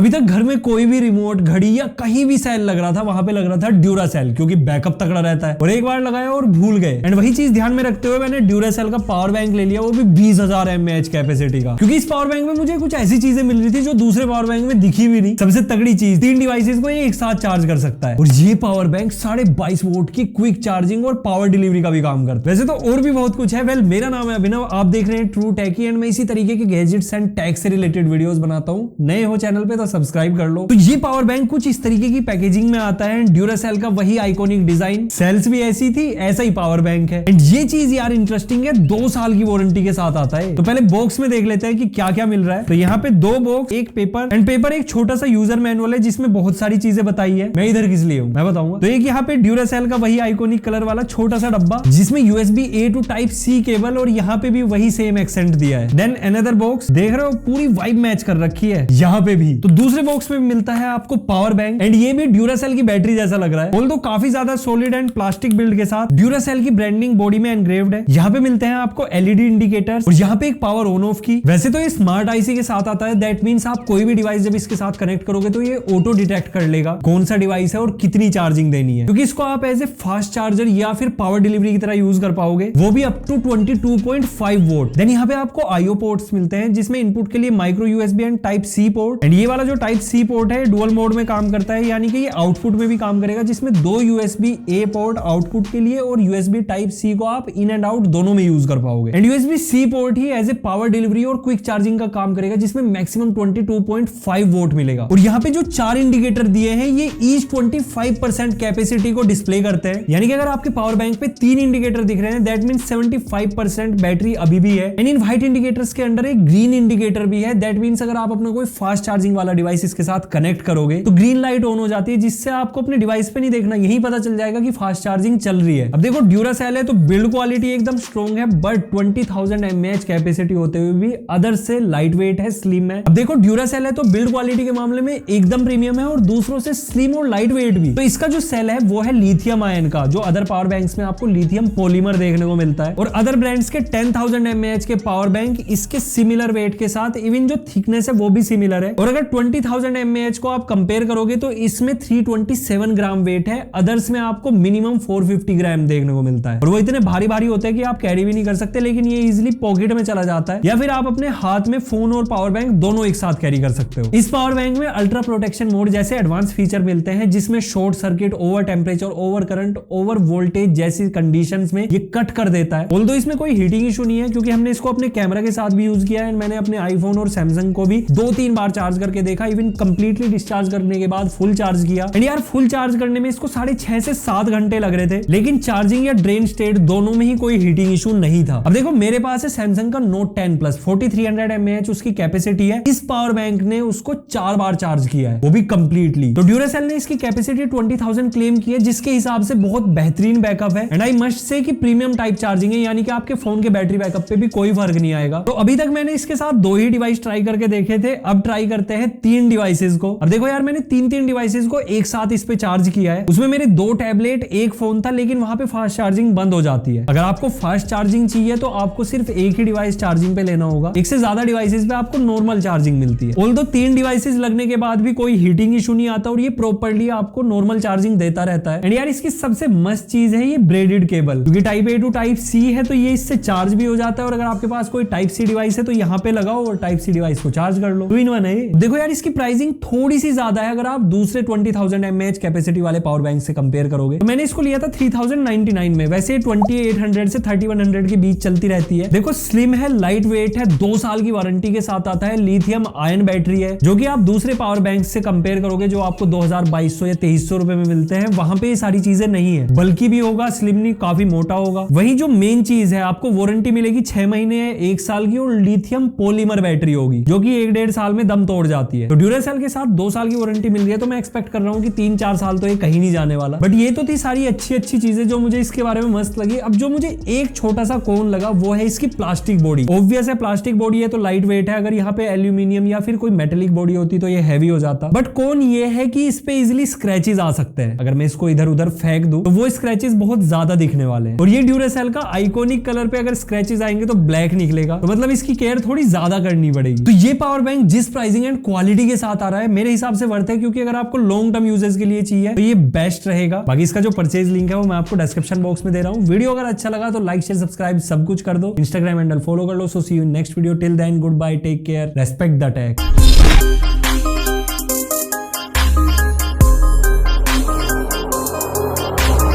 अभी तक घर में कोई भी रिमोट, घड़ी या कहीं भी सेल लग रहा था वहां पे लग रहा था ड्यूरासेल, क्योंकि बैकअप तगड़ा रहता है। और एक बार लगाया और भूल गए। एंड वही चीज ध्यान में रखते हुए मैंने ड्यूरासेल का पावर बैंक ले लिया, वो भी 20,000 mAh कैपेसिटी का, क्योंकि इस पावर बैंक में मुझे कुछ ऐसी चीजें मिल रही थी जो दूसरे पावर बैंक में दिखी भी नहीं। सबसे तगड़ी चीज, 3 डिवाइसेस को एक साथ चार्ज कर सकता है। और ये पावर बैंक 22.5 वोल्ट की क्विक चार्जिंग और पावर डिलीवरी का भी काम करता है। वैसे तो और भी बहुत कुछ है। वेल, मेरा नाम है अभिनव, आप देख रहे हैं ट्रू टेकी, एंड मैं इसी तरीके के गैजेट्स एंड टेक से रिलेटेड वीडियोस बनाता हूँ। नए हो चैनल पे तो सब्सक्राइब कर लो। तो ये पावर बैंक कुछ इस तरीके की पैकेजिंग में आता है। ड्यूरासेल का वही आइकॉनिक डिजाइन, सेल्स भी ऐसी थी, ऐसा ही पावर बैंक है। एंड ये चीज यार इंटरेस्टिंग है, 2 साल की वारंटी के साथ आता है। तो पहले बॉक्स में देख लेते हैं कि क्या क्या मिल रहा है। तो यहाँ पे 2 बॉक्स, एक पेपर एंड पेपर, एक छोटा सा यूजर मैनुअल है जिसमें बहुत सारी चीजें बताई है। मैं इधर किस लिए हूँ मैं बताऊंगा। तो एक यहाँ पे ड्यूरासेल का वही आइकॉनिक कलर वाला छोटा सा डब्बा जिसमें USB A to Type C cable, और यहाँ पे भी वही सेम एक्सेंट दिया है। देन अनदर बॉक्स, देख रहे हो पूरी वाइब मैच कर रखी है यहाँ पे भी। तो दूसरे बॉक्स में मिलता है आपको पावर बैंक, एंड ये भी ड्यूरासेल की बैटरी जैसा लग रहा है, बोल तो काफी ज्यादा सॉलिड एंड प्लास्टिक बिल्ड के साथ। ड्यूरासेल की ब्रांडिंग बॉडी में एनग्रेव्ड है। यहाँ पे मिलते हैं आपको LED इंडिकेटर्स, और यहाँ पे एक पावर ऑन ऑफ की। वैसे तो ये स्मार्ट IC के साथ आता है, दैट मींस आप कोई भी डिवाइस जब इसके साथ कनेक्ट करोगे तो ये ऑटो डिटेक्ट कर लेगा कौन सा डिवाइस है और कितनी चार्जिंग देनी है, क्योंकि इसको आप एज ए फास्ट चार्जर या फिर पावर डिलीवरी की तरह यूज कर पाओगे, वो भी अप टू 22.5 वोल्ट। देन यहाँ पे आपको IO पोर्ट्स मिलते हैं जिसमें इनपुट के लिए micro USB and Type C port, and ये वाला जो Type C पोर्ट है डुअल मोड में काम करता है, यानी कि ये आउटपुट में भी काम करेगा, जिसमें 2 USB A पोर्ट आउटपुट के लिए और USB Type C को आप इन एंड आउट दोनों में यूज कर पाओगे। एंड USB C पोर्ट ही एज ए पावर डिलीवरी और क्विक चार्जिंग का काम करेगा, जिसमें मैक्सिमम 22.5 वोल्ट मिलेगा। और यहाँ पे जो 4 इंडिकेटर दिए हैं ये ईच 25% कैपेसिटी को डिस्प्ले करते हैं, यानी कि अगर आपके पावर बैंक पे 3 इंडिकेटर दिख रहे हैं दैट मींस 75% बैटरी अभी भी है। एंड इन व्हाइट इंडिकेटर्स के अंदर एक ग्रीन इंडिकेटर भी है, दैट मींस अगर आप अपना कोई फास्ट चार्जिंग वाला डिवाइस इसके साथ कनेक्ट करोगे तो ग्रीन लाइट ऑन हो जाती है, जिससे आपको अपने डिवाइस पे नहीं देखना, यही पता चल जाएगा कि फास्ट चार्जिंग चल रही है। अब देखो ड्यूरासेल है तो बिल्ड क्वालिटी एकदम स्ट्रॉन्ग है, बट 20,000 mAh कैपेसिटी होते हुए भी अदर से लाइट वेट है, स्लिम है। अब देखो ड्यूरासेल है तो बिल्ड क्वालिटी के मामले में एकदम प्रीमियम है और दूसरों से स्लिम और लाइट वेट भी। तो इसका जो सेल है वो है लिथियम आयन का, जो अदर पावर बैंक्स में आपको लिथियम पॉलीमर देखने को मिलता है। और अदर ब्रांड्स के 10,000 mAh के पावर बैंक इसके सिमिलर वेट के साथ, इवन जो थिकनेस है वो भी सिमिलर है। और अगर 20,000 mAh को आप कंपेयर करोगे तो इसमें 327 ग्राम वेट है, अदर्स में आपको मिनिमम 450 ग्राम देखने को मिलता है। और वो इतने भारी भारी होते हैं कि आप कैरी भी नहीं कर सकते, लेकिन ये इजिली पॉकेट में चला जाता है, या फिर आप अपने हाथ में फोन और पावर बैंक दोनों एक साथ कैरी कर सकते हो। इस पावर बैंक में अल्ट्रा प्रोटेक्शन मोड जैसे एडवांस फीचर मिलते हैं, जिसमें short circuit, over temperature, over current, over voltage जैसी कंडीशंस में ये कट कर देता है। ऑल्दो इसमें कोई हीटिंग इशू नहीं है, क्योंकि हमने इसको अपने कैमरा के साथ भी यूज किया है। मैंने अपने आईफोन और सैमसंग को भी 2-3 बार चार्ज करके देखा, इवन कंप्लीटली डिस्चार्ज करने के बाद फुल चार्ज किया। एंड यार फुल चार्ज करने में इसको 6.5 से 7 घंटे लग रहे थे, लेकिन चार्जिंग या ड्रेन स्टेट दोनों में ही कोई हीटिंग इशू नहीं था। अब देखो मेरे पास है सैमसंग का Note 10 Plus, 4300 mAh उसकी कैपेसिटी है। इस पावर बैंक ने उसको 4 बार चार्ज किया है, वो भी कंप्लीटली। तो ड्यूरासेल ने इसकी कैपेसिटी 20,000 क्लेम की है, जिसके हिसाब से बहुत बेहतरीन बैकअप है। एंड आई मस्ट से कि प्रीमियम टाइप चार्जिंग है, यानी कि आपके फोन के बैटरी बैकअप पे भी कोई फर्क नहीं आएगा। तो अभी तक मैंने इसके साथ 2 ही डिवाइस ट्राई करके देखे थे, अब ट्राई करते हैं 3 डिवाइसेस को। अब देखो यार मैंने 3 डिवाइसेस को एक साथ इस पे चार्ज किया है। उसमें मेरे 2 टैबलेट, एक फोन था, लेकिन वहां पे फास्ट चार्जिंग बंद हो जाती है। अगर आपको फास्ट चार्जिंग चाहिए तो आपको सिर्फ एक ही डिवाइस चार्जिंग पे लेना होगा, एक से ज्यादा डिवाइसेस पे आपको नॉर्मल चार्जिंग मिलती है। ऑल्दो 3 डिवाइसेस लगने के बाद भी कोई हीटिंग इशू नहीं आता और ये प्रॉपर्ली आपको नॉर्मल चार्जिंग देता रहता है। एंड यार इसकी सबसे मस्त चीज है ये ब्रेडेड केबल, क्योंकि Type A to Type C है तो ये इससे चार्ज भी हो जाता है, और अगर आपके पास कोई Type C डिवाइस है तो यहाँ पे लगाओ और Type C डिवाइस को चार्ज कर लो, 2-in-1 है। देखो यार इसकी प्राइसिंग थोड़ी सी ज्यादा है अगर आप दूसरे 20,000 mAh कैपेसिटी वाले पावर बैंक से कंपेयर करोगे। तो मैंने इसको लिया था 3099 में, वैसे 2800 से 3100 के बीच चलती रहती है। देखो स्लिम है, लाइट वेट है, 2 साल की वारंटी के साथ आता है, लिथियम आयन बैटरी है, जो कि आप दूसरे पावर बैंक से कंपेयर करोगे जो आपको 2200 या 2300 रुपए में मिलते हैं, वहां पे ये सारी चीजें नहीं है। बल्कि भी होगा, स्लिम नहीं, काफी मोटा होगा। वही जो मेन चीज है, आपको वारंटी मिलेगी 6 महीने 1 साल की, और लिथियम पॉलीमर बैटरी होगी जो कि 1-1.5 साल में दम तोड़ जाती है। तो ड्यूरासेल के साथ 2 साल की वारंटी मिल रही है, तो मैं एक्सपेक्ट कर रहा हूँ कि 3-4 साल तो ये कहीं नहीं जाने वाला। बट ये तो थी सारी अच्छी चीजें जो मुझे इसके बारे में मस्त लगी। अब जो मुझे एक छोटा सा कौन लगा वो है इसकी प्लास्टिक बॉडी। ऑब्वियस है प्लास्टिक बॉडी है तो लाइट वेट है, अगर यहाँ पे एल्यूमिनियम या फिर कोई मेटेलिक बॉडी होती तो ये हैवी हो जाता। बट कौन ये है कि इस पे इजिली स्क्रैचेस आ सकते हैं, अगर मैं इसको इधर उधर फेंक दूं तो वो स्क्रैचेस बहुत ज्यादा दिखने वाले हैं। और ये ड्यूरासेल का आइकॉनिक कलर पे अगर स्क्रैचेस आएंगे तो ब्लैक निकलेगा, तो मतलब इसकी केयर थोड़ी ज्यादा करनी पड़ेगी। तो ये पावर बैंक जिस प्राइसिंग एंड क्वालिटी क्वालिटी के साथ आ रहा है, मेरे हिसाब से वर्थ है, क्योंकि अगर आपको लॉन्ग टर्म यूजेस के लिए चाहिए तो ये बेस्ट रहेगा। बाकी इसका जो परचेज लिंक है वो मैं आपको डिस्क्रिप्शन बॉक्स में दे रहा हूँ। वीडियो अगर अच्छा लगा तो लाइक शेयर सब्सक्राइब सब कुछ कर दो, इंस्टाग्राम हैंडल फॉलो कर लो। So see you next video, till then good bye, take care, respect the take.